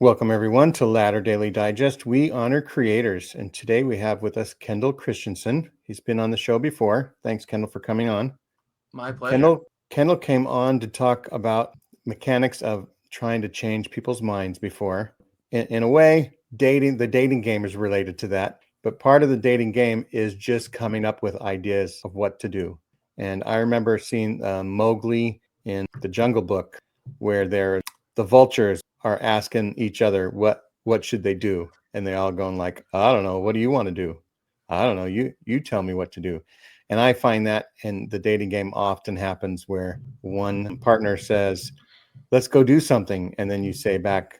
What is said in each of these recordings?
Welcome, everyone, to Ladder Daily Digest. We honor creators. And today we have with us Kendel Christensen. He's been on the show before. Thanks, Kendall, for coming on. My pleasure. Kendall came on to talk about mechanics of trying to change people's minds before. In a way, the dating game is related to that. But part of the dating game is just coming up with ideas of what to do. And I remember seeing Mowgli in the Jungle Book, where the vultures are asking each other what should they do, and they all going like, I don't know, what do you want to do? I don't know, you tell me what to do. And I find that in the dating game often happens where one partner says, let's go do something, and then you say back,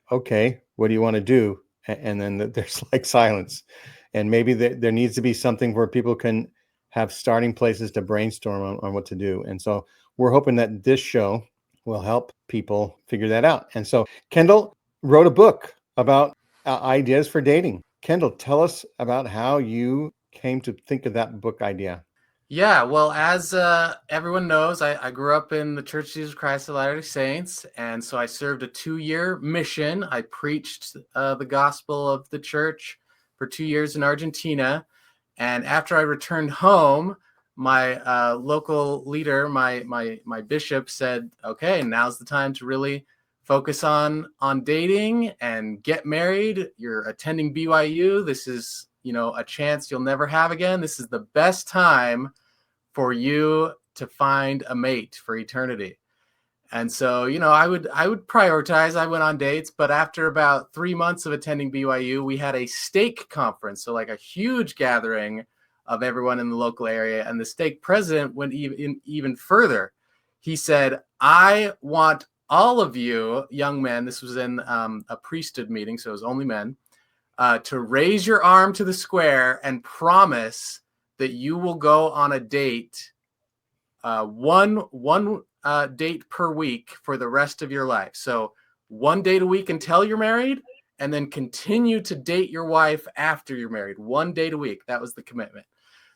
okay, what do you want to do? And then there's like silence. And maybe there needs to be something where people can have starting places to brainstorm on what to do. And so we're hoping that this show will help people figure that out. And so Kendall wrote a book about ideas for dating. Kendall, tell us about how you came to think of that book idea. Yeah, well, as everyone knows, I grew up in the Church of Jesus Christ of Latter-day Saints, and so I served a 2-year mission. I preached the gospel of the church for 2 years in Argentina, and after I returned home, my local leader, my bishop, said, "Okay, now's the time to really focus on dating and get married. You're attending BYU. This is a chance you'll never have again. This is the best time for you to find a mate for eternity." And so, I would prioritize. I went on dates, but after about 3 months of attending BYU, we had a stake conference. So like a huge gathering of everyone in the local area. And the stake president went even further. He said, "I want all of you young men," this was in a priesthood meeting, so it was only men, "to raise your arm to the square and promise that you will go on a date, one date per week for the rest of your life. So 1 date a week until you're married, and then continue to date your wife after you're married. 1 date a week." That was the commitment.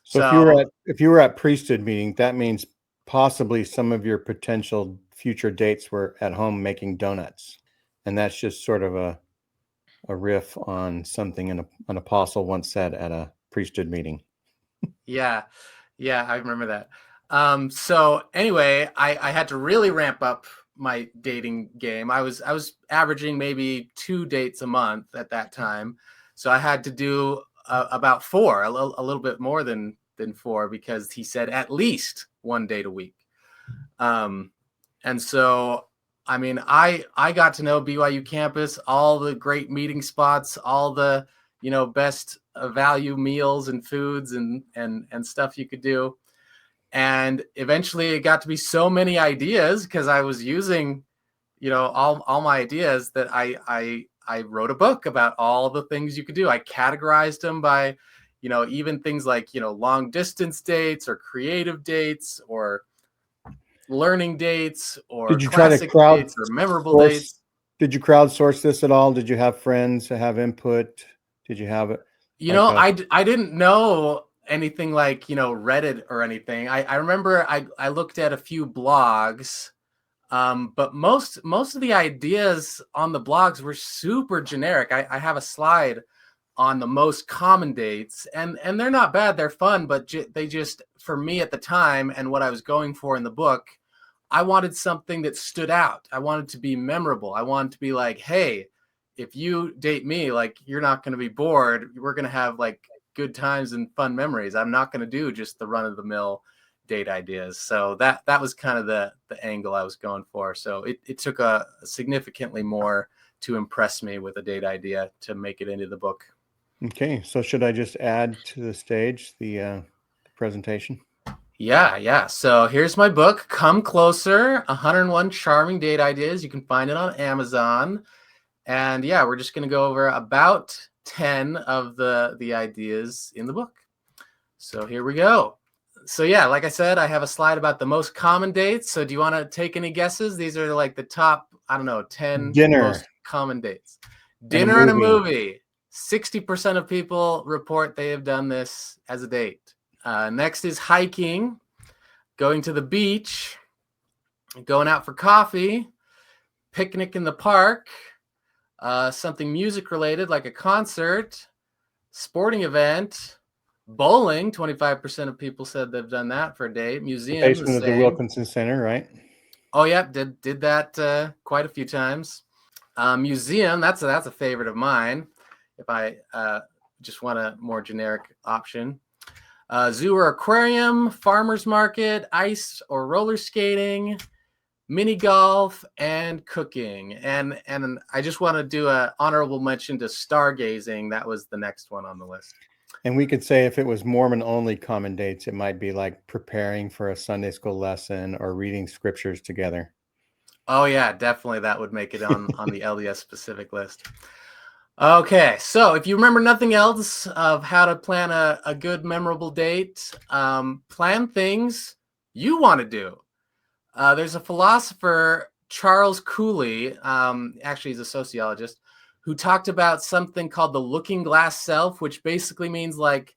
So if you were at priesthood meeting, that means possibly some of your potential future dates were at home making donuts. And that's just sort of a riff on something an apostle once said at a priesthood meeting. Yeah, I remember that. So anyway, I had to really ramp up my dating game. I was averaging maybe 2 dates a month at that time, so I had to do about 4, a little bit more than 4, because he said at least 1 date a week. And so, I mean, I got to know BYU campus, all the great meeting spots, all the best value meals and foods and stuff you could do. And eventually it got to be so many ideas, because I was using all my ideas, that I wrote a book about all the things you could do. I categorized them by even things like long distance dates, or creative dates, or learning dates, or classic dates, or memorable dates. Did you crowdsource this at all? Did you have friends to have input? Did you have it? I didn't know anything like Reddit or anything. I remember I looked at a few blogs, but most of the ideas on the blogs were super generic. I have a slide on the most common dates, and they're not bad, they're fun, but they just, for me at the time and what I was going for in the book, I wanted something that stood out. I wanted to be memorable. I wanted to be like, hey, if you date me, like, you're not going to be bored. We're going to have like good times and fun memories. I'm not going to do just the run of the mill date ideas. So that was kind of the angle I was going for. So it took a significantly more to impress me with a date idea to make it into the book. Okay, so should I just add to the stage the presentation? Yeah. So here's my book, Come Closer, 101 Charming Date Ideas. You can find it on Amazon. And yeah, we're just going to go over about 10 of the ideas in the book. So here we go. So yeah, like I said, I have a slide about the most common dates. So do you want to take any guesses? These are like the top, 10 most common dates. Dinner and a movie. 60% of people report they have done this as a date. Next is hiking, going to the beach, going out for coffee, picnic in the park, something music related like a concert, sporting event, bowling. 25% of people said they've done that for a date. The Museum, the basement of the same. Wilkinson Center, right? Oh yeah, did that quite a few times. Museum, that's a favorite of mine. If I just want a more generic option. Zoo or aquarium, farmer's market, ice or roller skating, mini golf, and cooking. And I just want to do an honorable mention to stargazing. That was the next one on the list. And we could say if it was Mormon only common dates, it might be like preparing for a Sunday school lesson or reading scriptures together. Oh yeah, definitely that would make it on the LDS specific list. Okay, so if you remember nothing else of how to plan a good, memorable date, plan things you want to do. There's a philosopher, Charles Cooley, actually he's a sociologist, who talked about something called the looking glass self, which basically means like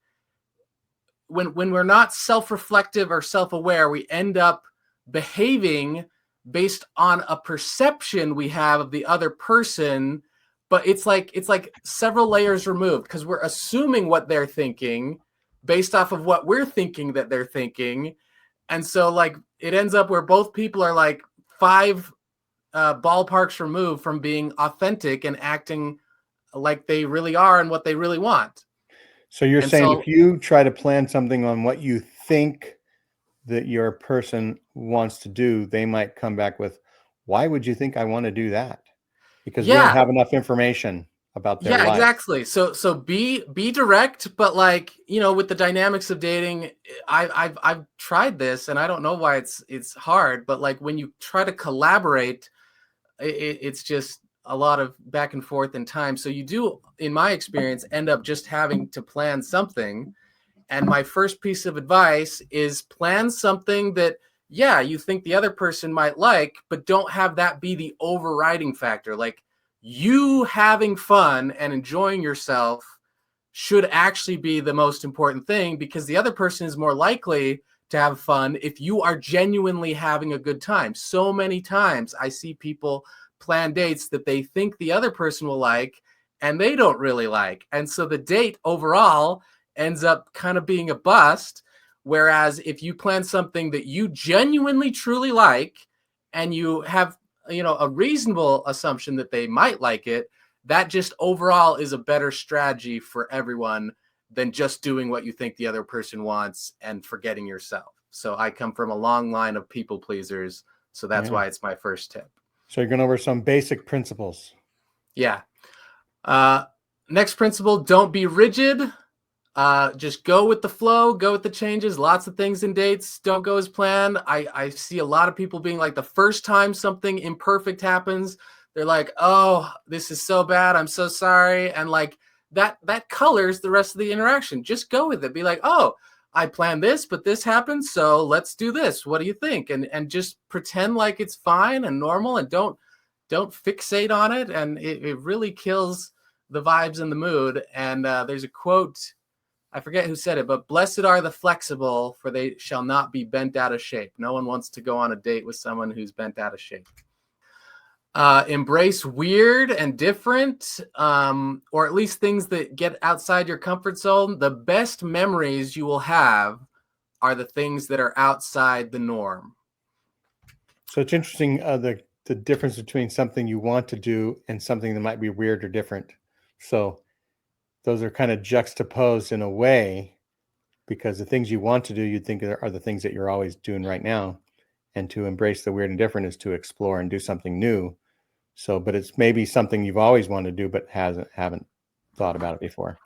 when we're not self-reflective or self-aware, we end up behaving based on a perception we have of the other person, but it's like several layers removed because we're assuming what they're thinking based off of what we're thinking that they're thinking. And so like it ends up where both people are like 5 ballparks removed from being authentic and acting like they really are and what they really want. So you're And saying so if you try to plan something on what you think that your person wants to do, they might come back with, why would you think I want to do that? Because we don't yeah, have enough information about their yeah, life. exactly. So be direct, but like, you know, with the dynamics of dating, I've tried this and I don't know why it's hard, but like when you try to collaborate, it's just a lot of back and forth in time. So you do, in my experience, end up just having to plan something. And my first piece of advice is plan something that, yeah, you think the other person might like, but don't have that be the overriding factor. Like you having fun and enjoying yourself should actually be the most important thing because the other person is more likely to have fun if you are genuinely having a good time. So many times I see people plan dates that they think the other person will like and they don't really like. And so the date overall ends up kind of being a bust. Whereas if you plan something that you genuinely truly like and you have, you know, a reasonable assumption that they might like it, that just overall is a better strategy for everyone than just doing what you think the other person wants and forgetting yourself. So I come from a long line of people pleasers. So that's Yeah. why it's my first tip. So you're going over some basic principles. Yeah. Next principle, don't be rigid. Just go with the flow, go with the changes. Lots of things in dates don't go as planned. I see a lot of people being like, the first time something imperfect happens, they're like, oh, this is so bad, I'm so sorry. And like that colors the rest of the interaction. Just go with it. Be like, oh, I planned this, but this happened, so let's do this. What do you think? And just pretend like it's fine and normal, and don't fixate on it. And it really kills the vibes and the mood. And there's a quote, I forget who said it, but blessed are the flexible, for they shall not be bent out of shape. No one wants to go on a date with someone who's bent out of shape. Embrace weird and different, or at least things that get outside your comfort zone. The best memories you will have are the things that are outside the norm. So it's interesting the difference between something you want to do and something that might be weird or different. So those are kind of juxtaposed in a way, because the things you want to do, you'd think are the things that you're always doing right now. And to embrace the weird and different is to explore and do something new. So, but it's maybe something you've always wanted to do, but haven't thought about it before.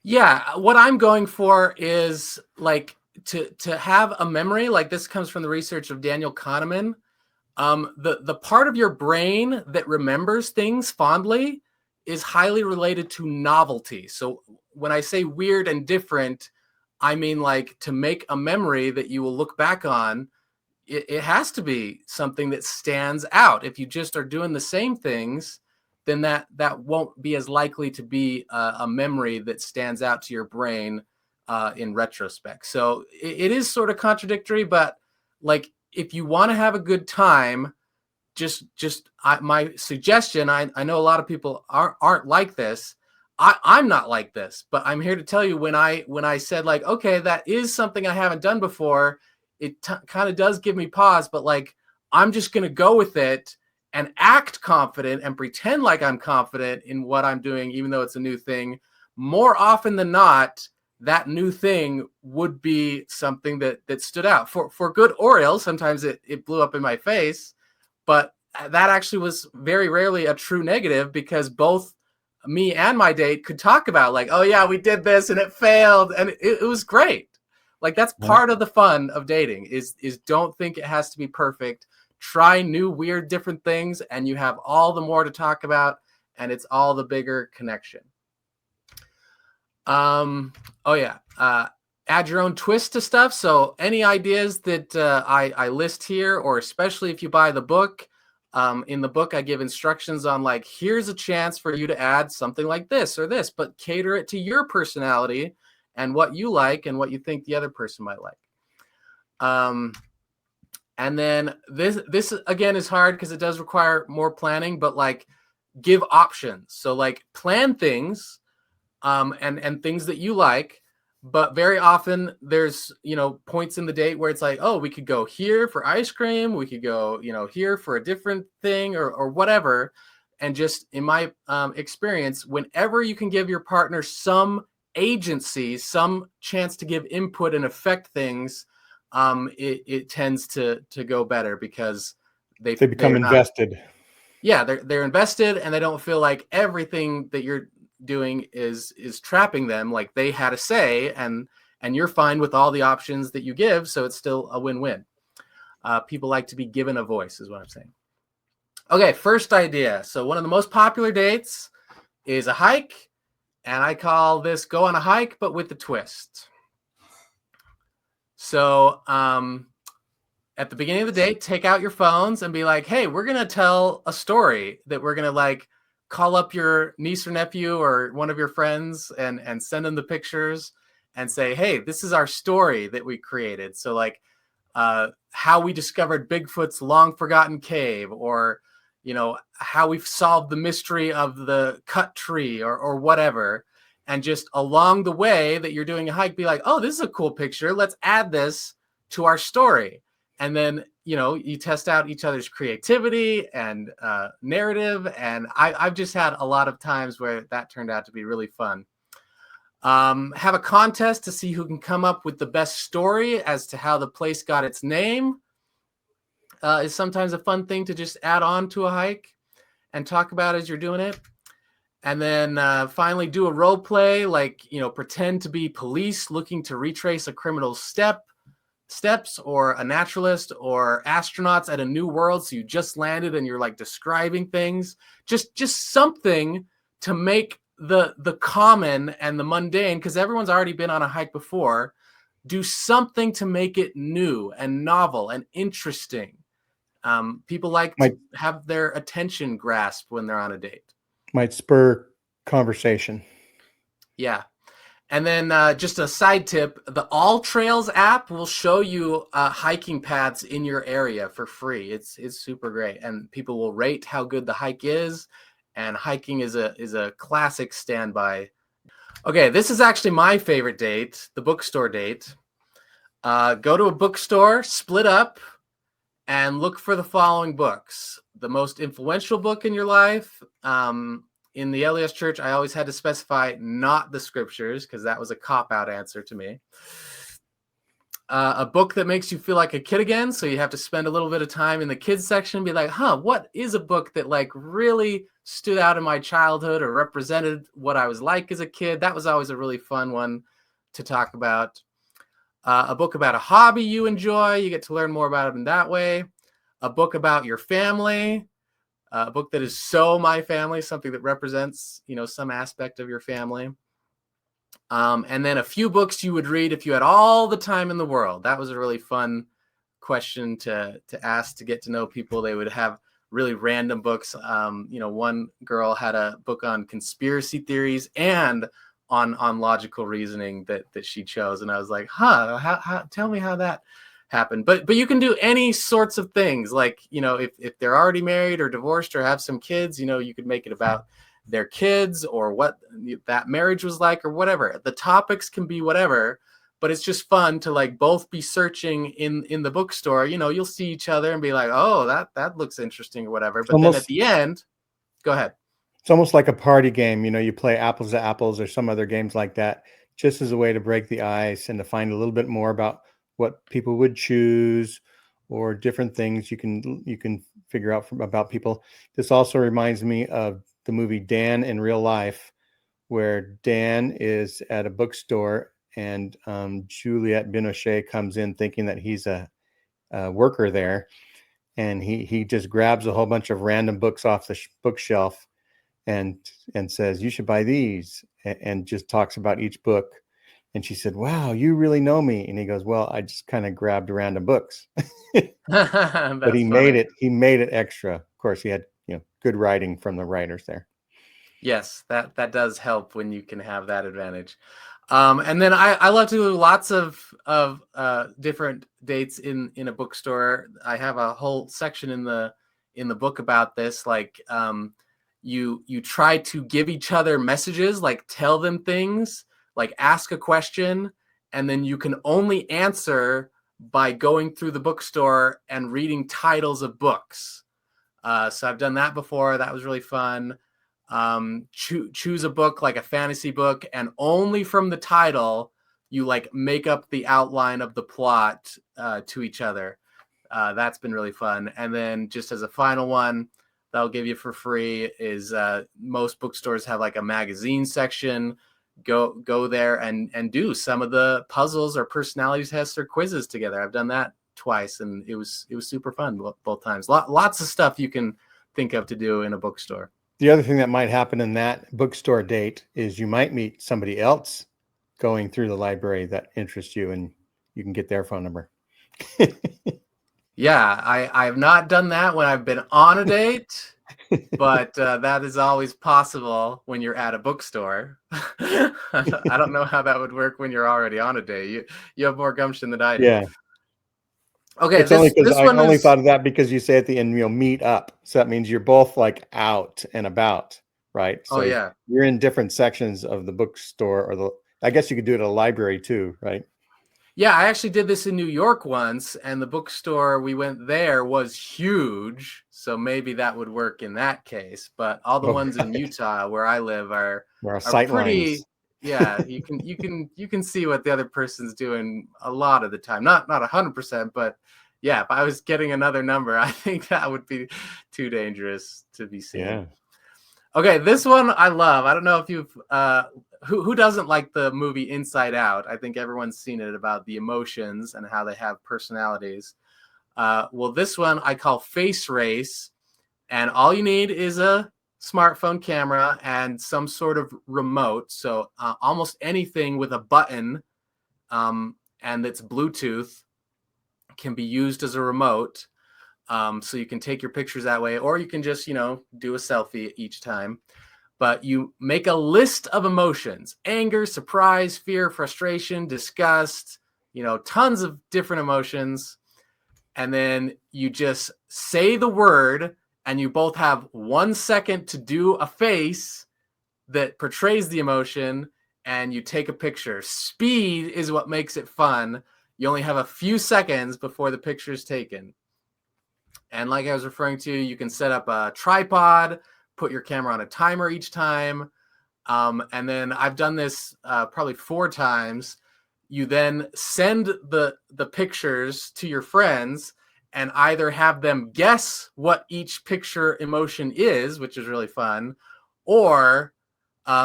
Yeah, what I'm going for is like to have a memory. Like this comes from the research of Daniel Kahneman. The part of your brain that remembers things fondly is highly related to novelty. So when I say weird and different, I mean like to make a memory that you will look back on, it has to be something that stands out. If you just are doing the same things, then that won't be as likely to be a memory that stands out to your brain in retrospect. So it is sort of contradictory, but like if you want to have a good time, my suggestion, I know a lot of people aren't like this. I'm not like this, but I'm here to tell you, when I said like, okay, that is something I haven't done before, it kind of does give me pause, but like, I'm just going to go with it and act confident and pretend like I'm confident in what I'm doing, even though it's a new thing. More often than not, that new thing would be something that stood out for good or ill. Sometimes it blew up in my face, but that actually was very rarely a true negative, because both me and my date could talk about like, oh yeah, we did this and it failed, and it was great. Like, that's part of the fun of dating is don't think it has to be perfect. Try new, weird, different things, and you have all the more to talk about, and it's all the bigger connection. Oh yeah. Add your own twist to stuff. So any ideas that I list here, or especially if you buy the book, in the book I give instructions on like, here's a chance for you to add something like this or this, but cater it to your personality and what you like and what you think the other person might like. And then this again is hard because it does require more planning, but like, give options. So like, plan things, and things that you like, but very often there's, points in the date where it's like, oh, we could go here for ice cream, we could go, here for a different thing, or whatever. And just in my experience, whenever you can give your partner some agency, some chance to give input and affect things, it tends to go better, because they become invested. Yeah, they're invested, and they don't feel like everything that you're doing is trapping them. Like, they had a say, and you're fine with all the options that you give, so it's still a win-win. People like to be given a voice, is what I'm saying. Okay, first idea. So one of the most popular dates is a hike, and I call this go on a hike, but with the twist. So at the beginning of the date, take out your phones and be like, hey, we're going to tell a story that we're going to like call up your niece or nephew or one of your friends and send them the pictures and say, hey, this is our story that we created. So like how we discovered Bigfoot's long forgotten cave, or, how we've solved the mystery of the cut tree, or whatever. And just along the way that you're doing a hike, be like, oh, this is a cool picture. Let's add this to our story. And then, you test out each other's creativity and narrative. And I've just had a lot of times where that turned out to be really fun. Have a contest to see who can come up with the best story as to how the place got its name. Is sometimes a fun thing to just add on to a hike and talk about as you're doing it. And then finally do a role play, like, pretend to be police looking to retrace a criminal's steps, or a naturalist, or astronauts at a new world. So you just landed and you're like describing things, just something to make the common and the mundane, because everyone's already been on a hike before. Do something to make it new and novel and interesting. People like to have their attention grasped when they're on a date. Might spur conversation. Yeah. And then just a side tip, the AllTrails app will show you hiking paths in your area for free. It's super great. And people will rate how good the hike is. And hiking is a classic standby. Okay, this is actually my favorite date, the bookstore date. Go to a bookstore, split up, and look for the following books. The most influential book in your life. In the LDS church, I always had to specify not the scriptures, because that was a cop-out answer to me. A book that makes you feel like a kid again, so you have to spend a little bit of time in the kids section and be like, what is a book that like really stood out in my childhood or represented what I was like as a kid? That was always a really fun one to talk about. A book about a hobby you enjoy, you get to learn more about it in that way. A book about your family. A book that is so my family, something that represents, some aspect of your family. And then a few books you would read if you had all the time in the world. That was a really fun question to ask, to get to know people. They would have really random books. One girl had a book on conspiracy theories and on logical reasoning that she chose. And I was like, how tell me how that happen. But you can do any sorts of things. Like, if they're already married or divorced or have some kids, you could make it about their kids or what that marriage was like or whatever. The topics can be whatever, but it's just fun to like both be searching in the bookstore. You'll see each other and be like, oh, that looks interesting or whatever. But then at the end, go ahead. It's almost like a party game. You play apples to apples or some other games like that, just as a way to break the ice and to find a little bit more about what people would choose or different things you can figure out about people. This also reminds me of the movie Dan in Real Life, where Dan is at a bookstore and Juliette Binoche comes in thinking that he's a worker there, and he just grabs a whole bunch of random books off the bookshelf and says, you should buy these, and just talks about each book. And she said, wow, you really know me. And he goes, well, I just kind of grabbed random books. But he made it extra. Of course, he had good writing from the writers there. Yes, that does help when you can have that advantage. And then I love to do lots of different dates in a bookstore. I have a whole section in the book about this. Like, you try to give each other messages, like tell them things, like ask a question, and then you can only answer by going through the bookstore and reading titles of books. So I've done that before. That was really fun. Choose a book, like a fantasy book, and only from the title you like make up the outline of the plot to each other. That's been really fun. And then just as a final one that I'll give you for free is most bookstores have like a magazine section. Go there and do some of the puzzles or personality tests or quizzes together. I've done that twice, and it was super fun both times. Lots of stuff you can think of to do in a bookstore. The other thing that might happen in that bookstore date is you might meet somebody else going through the library that interests you, and you can get their phone number. Yeah, I have not done that when I've been on a date, but that is always possible when you're at a bookstore. I don't know how that would work when you're already on a date. You have more gumption than I do. Yeah. Okay, it's only because I only thought of that because you say at the end, meet up. So that means you're both like out and about, right? So yeah, you're in different sections of the bookstore, or I guess you could do it at a library too, right? Yeah, I actually did this in New York once, and the bookstore we went there was huge. So maybe that would work in that case. But all the ones in Utah where I live are pretty lines. Yeah, you can see what the other person's doing a lot of the time. Not 100%, but yeah, if I was getting another number, I think that would be too dangerous to be seen. Yeah. Okay, this one I love. I don't know if you've who doesn't like the movie Inside Out? I think everyone's seen it, about the emotions and how they have personalities. Well, this one I call Face Race, and all you need is a smartphone camera and some sort of remote. So almost anything with a button and it's Bluetooth can be used as a remote. So you can take your pictures that way, or you can just, do a selfie each time. But you make a list of emotions: anger, surprise, fear, frustration, disgust, tons of different emotions. And then you just say the word, and you both have 1 second to do a face that portrays the emotion, and you take a picture. Speed is what makes it fun. You only have a few seconds before the picture is taken. And like I was referring to, you can set up a tripod, put your camera on a timer each time. And then I've done this probably 4 times. You then send the pictures to your friends and either have them guess what each picture emotion is, which is really fun, or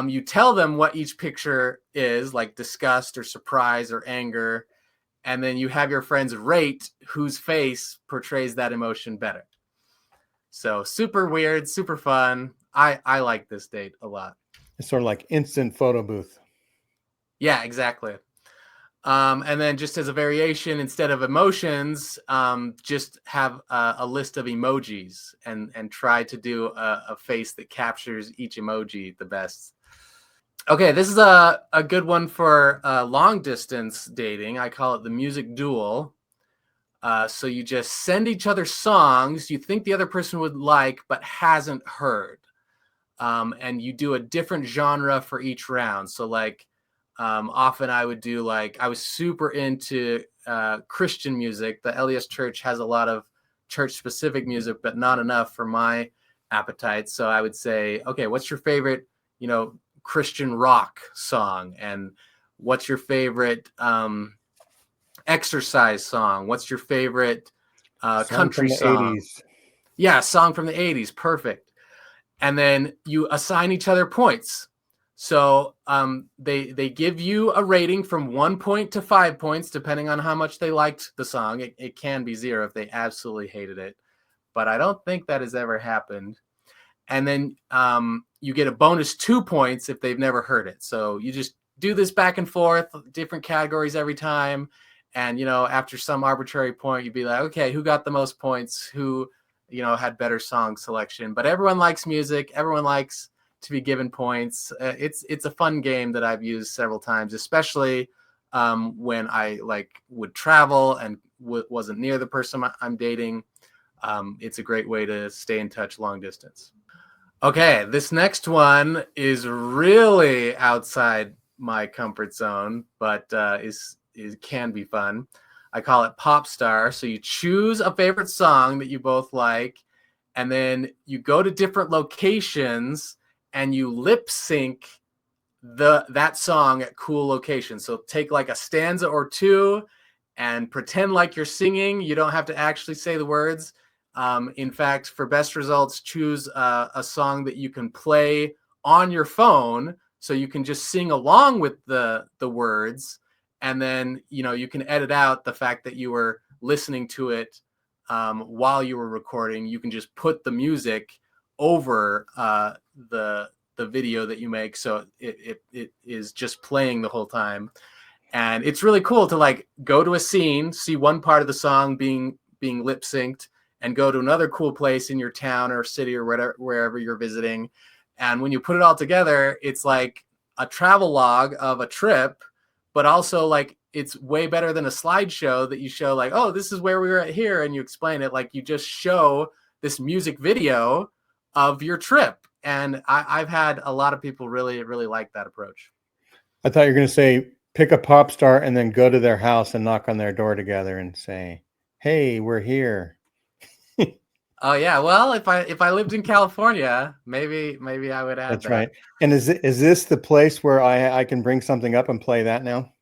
you tell them what each picture is, like disgust or surprise or anger, and then you have your friends rate whose face portrays that emotion better. So super weird, super fun. I like this date a lot. It's sort of like instant photo booth. Yeah, exactly. And then just as a variation, instead of emotions, just have a list of emojis and try to do a face that captures each emoji the best. Okay, this is a good one for long distance dating. I call it the music duel. So you just send each other songs you think the other person would like but hasn't heard. And you do a different genre for each round. So like often I would do like, I was super into Christian music. The LES Church has a lot of church specific music, but not enough for my appetite. So I would say, okay, what's your favorite, Christian rock song? And what's your favorite exercise song? What's your favorite Song country from the song? 80s. Yeah, song from the 80s. Perfect. And then you assign each other points. So they give you a rating from 1 point to 5 points, depending on how much they liked the song. It can be 0 if they absolutely hated it, but I don't think that has ever happened. And then you get a bonus 2 points if they've never heard it. So you just do this back and forth, different categories every time. And, after some arbitrary point, you'd be like, okay, who got the most points? Who, had better song selection? But everyone likes music. Everyone likes to be given points. It's a fun game that I've used several times, especially when I would travel and wasn't near the person I'm dating. It's a great way to stay in touch long distance. Okay, this next one is really outside my comfort zone, but is can be fun. I call it Pop Star. So you choose a favorite song that you both like, and then you go to different locations and you lip sync that song at cool locations. So take like a stanza or two and pretend like you're singing. You don't have to actually say the words. In fact, for best results, choose a song that you can play on your phone, so you can just sing along with the words, and then you can edit out the fact that you were listening to it while you were recording. You can just put the music over the video that you make, so it is just playing the whole time. And it's really cool to go to a scene, see one part of the song being lip synced, and go to another cool place in your town or city or wherever you're visiting. And when you put it all together, it's like a travel log of a trip, but also it's way better than a slideshow that you show oh, this is where we were at here, and you explain it. You just show this music video of your trip. And I've had a lot of people really, really like that approach. I thought you were going to say pick a pop star and then go to their house and knock on their door together and say, hey, we're here. Oh yeah, well, if I lived in California, maybe I would add That's that. right. And is this the place where I can bring something up and play that now?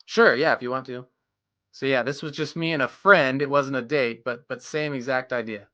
Sure, yeah, if you want to. So yeah, this was just me and a friend. It wasn't a date, but same exact idea.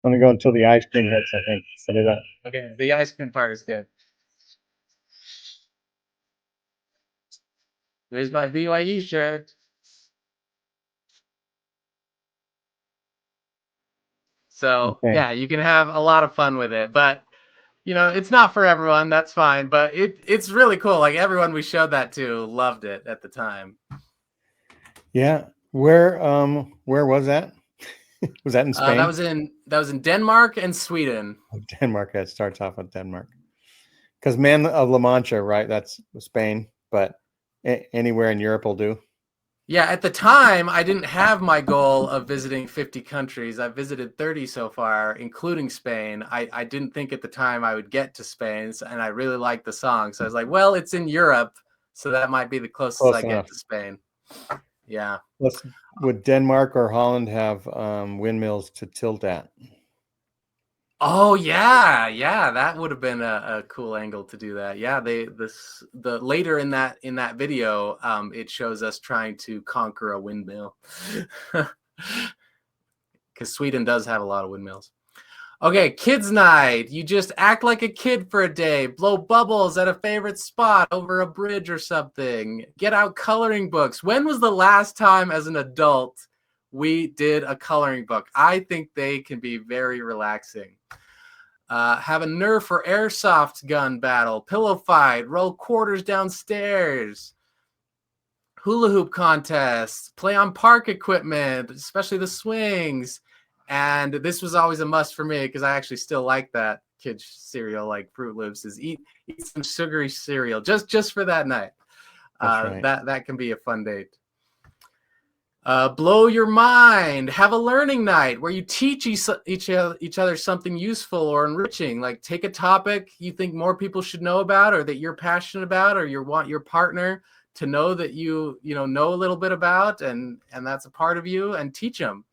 I'm going to go until the ice cream hits, I think. Set it up. Okay, the ice cream part is good. There's my BYE shirt. So Okay. yeah, you can have a lot of fun with it, but it's not for everyone. That's fine, but it's really cool. Everyone we showed that to loved it at the time. Yeah. Where was that? Was that in Spain? That was in Denmark and Sweden. Oh, Denmark. That starts off with Denmark. Because Man of La Mancha, right? That's Spain, but anywhere in Europe will do. Yeah, at the time, I didn't have my goal of visiting 50 countries. I've visited 30 so far, including Spain. I didn't think at the time I would get to Spain, and I really liked the song. So I was like, well, it's in Europe, so that might be the closest Close I enough. get to Spain. Yeah. Would Denmark or Holland have windmills to tilt at? Oh yeah, that would have been a cool angle to do that. Yeah, the later in that video, it shows us trying to conquer a windmill, because Sweden does have a lot of windmills. Okay, kids night. You just act like a kid for a day, blow bubbles at a favorite spot over a bridge or something. Get out coloring books. When was the last time as an adult we did a coloring book. I think they can be very relaxing. Have a Nerf or airsoft gun battle, pillow fight, roll quarters downstairs, hula hoop contests, play on park equipment, especially the swings. And this was always a must for me because I actually still like that kids cereal like Fruit Loops, is eat some sugary cereal just for that night. That's right. That can be a fun date. Blow your mind. Have a learning night where you teach each other something useful or enriching. Like take a topic you think more people should know about, or that you're passionate about, or you want your partner to know that you know a little bit about, and that's a part of you, and teach them.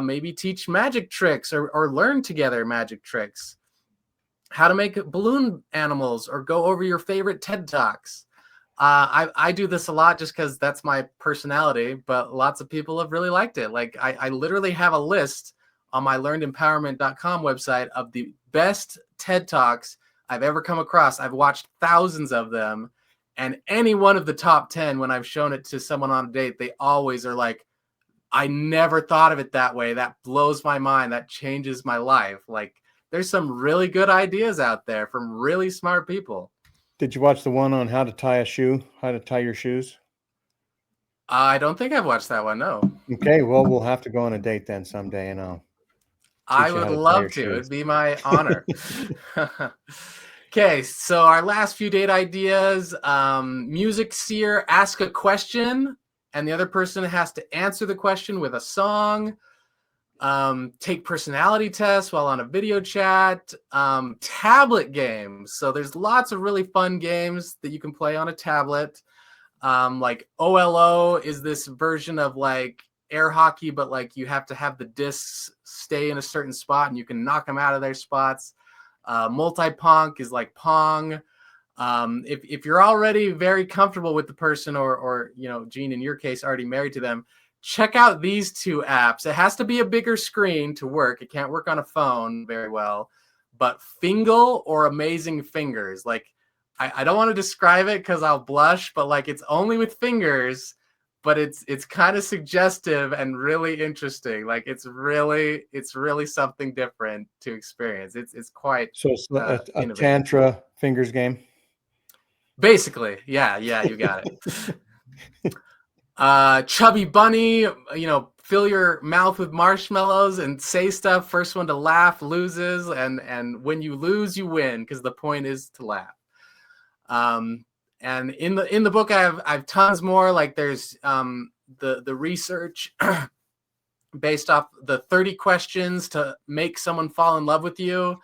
Maybe teach magic tricks or learn together magic tricks. How to make balloon animals, or go over your favorite TED Talks. I do this a lot just because that's my personality, but lots of people have really liked it. Like I literally have a list on my learnedempowerment.com website of the best TED Talks I've ever come across. I've watched thousands of them, and any one of the top 10, when I've shown it to someone on a date, they always are like, I never thought of it that way. That blows my mind. That changes my life. Like there's some really good ideas out there from really smart people. Did you watch the one on how to tie your shoes? I don't think I've watched that one. No. Okay, well, we'll have to go on a date then someday, and I'll I teach you would how to tie your love to. shoes. It'd be my honor. Okay, so our last few date ideas: music seer, ask a question, and the other person has to answer the question with a song. Take personality tests while on a video chat. Tablet games. So there's lots of really fun games that you can play on a tablet. Like OLO is this version of like air hockey, but like you have to have the discs stay in a certain spot and you can knock them out of their spots. Multi-Pong is like Pong. If you're already very comfortable with the person, or Gene, in your case, already married to them, check out these two apps. It has to be a bigger screen to work. It can't work on a phone very well. But Fingle or Amazing Fingers, like I don't want to describe it because I'll blush, but like it's only with fingers, but it's kind of suggestive and really interesting. Like it's really something different to experience. It's quite So it's a innovative. Tantra fingers game. Basically, yeah, you got it. Chubby Bunny, fill your mouth with marshmallows and say stuff. First one to laugh loses, and when you lose, you win, because the point is to laugh. And in the book, I have tons more. Like there's the research based off the 30 questions to make someone fall in love with you.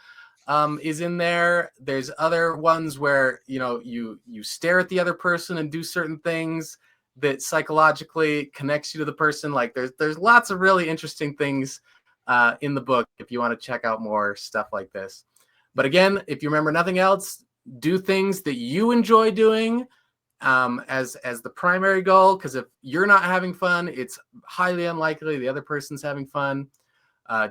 Is in there. There's other ones where you stare at the other person and do certain things that psychologically connects you to the person. Like there's lots of really interesting things in the book if you want to check out more stuff like this. But again, if you remember nothing else, do things that you enjoy doing as the primary goal, because if you're not having fun, it's highly unlikely the other person's having fun.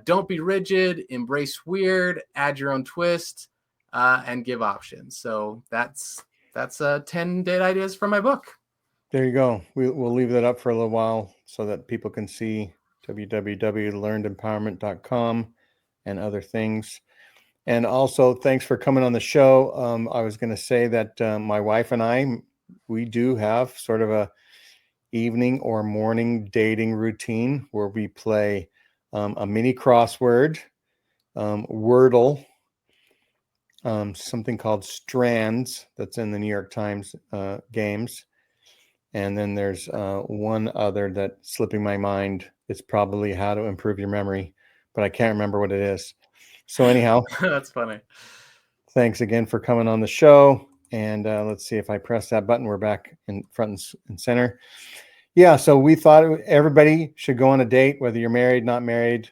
Don't be rigid, embrace weird, add your own twist, and give options. So that's 10 date ideas from my book. There you go. We'll leave that up for a little while so that people can see www.learnedempowerment.com and other things. And also, thanks for coming on the show. I was going to say that my wife and we do have sort of a evening or morning dating routine where we play a mini crossword, Wordle, something called Strands that's in the New York Times games. And then there's one other that's slipping my mind. It's probably How to Improve Your Memory, but I can't remember what it is. So anyhow, that's funny. Thanks again for coming on the show. And let's see if I press that button. We're back in front and center. Yeah, so we thought everybody should go on a date, whether you're married, not married.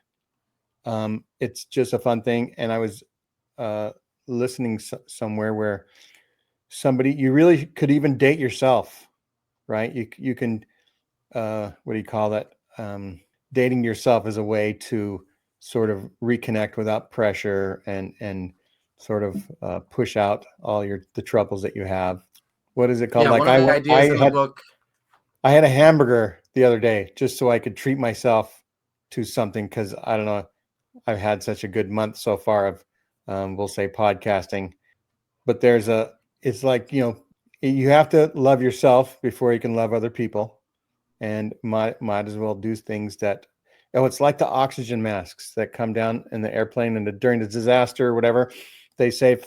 It's just a fun thing. And I was listening somewhere where you really could even date yourself, right? You can, what do you call that? Dating yourself is a way to sort of reconnect without pressure and sort of push out all the troubles that you have. What is it called? Yeah, like one of the ideas in the book. I had a hamburger the other day just so I could treat myself to something, because I don't know, I've had such a good month so far of, we'll say, podcasting. But it's like, you have to love yourself before you can love other people, and might as well do things that, it's like the oxygen masks that come down in the airplane and during the disaster or whatever. They say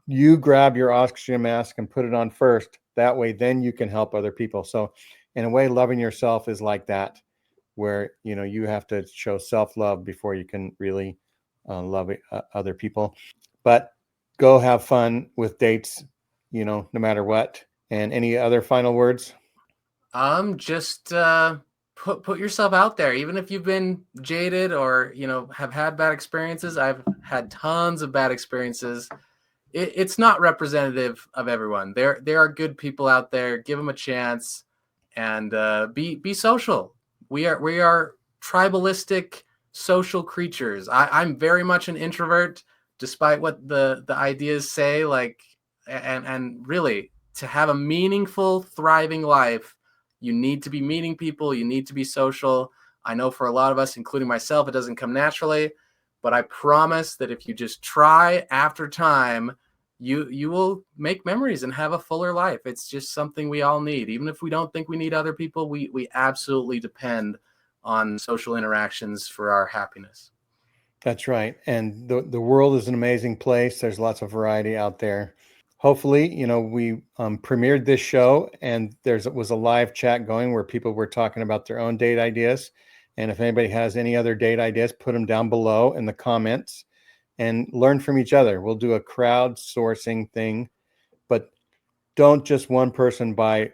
you grab your oxygen mask and put it on first. That way, then you can help other people. So, in a way, loving yourself is like that, where you have to show self-love before you can really love other people. But go have fun with dates, no matter what. And any other final words? Just put yourself out there, even if you've been jaded or have had bad experiences. I've had tons of bad experiences. It's not representative of everyone. There are good people out there. Give them a chance, and be social. We are tribalistic social creatures. I'm very much an introvert, despite what the ideas say. And really, to have a meaningful, thriving life, you need to be meeting people. You need to be social. I know for a lot of us, including myself, it doesn't come naturally, but I promise that if you just try after time, you will make memories and have a fuller life. It's just something we all need. Even if we don't think we need other people, we absolutely depend on social interactions for our happiness. That's right. And the world is an amazing place. There's lots of variety out there. Hopefully, we premiered this show, and was a live chat going where people were talking about their own date ideas. And if anybody has any other date ideas, put them down below in the comments and learn from each other. We'll do a crowdsourcing thing, but don't just one person buy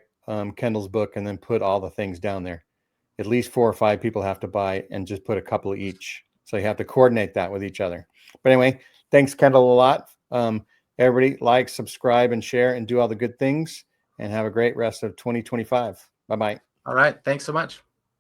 Kendall's book and then put all the things down there. At least 4 or 5 people have to buy, and just put a couple each. So you have to coordinate that with each other. But anyway, thanks, Kendall, a lot. Everybody like, subscribe, and share, and do all the good things, and have a great rest of 2025. Bye-bye. All right. Thanks so much.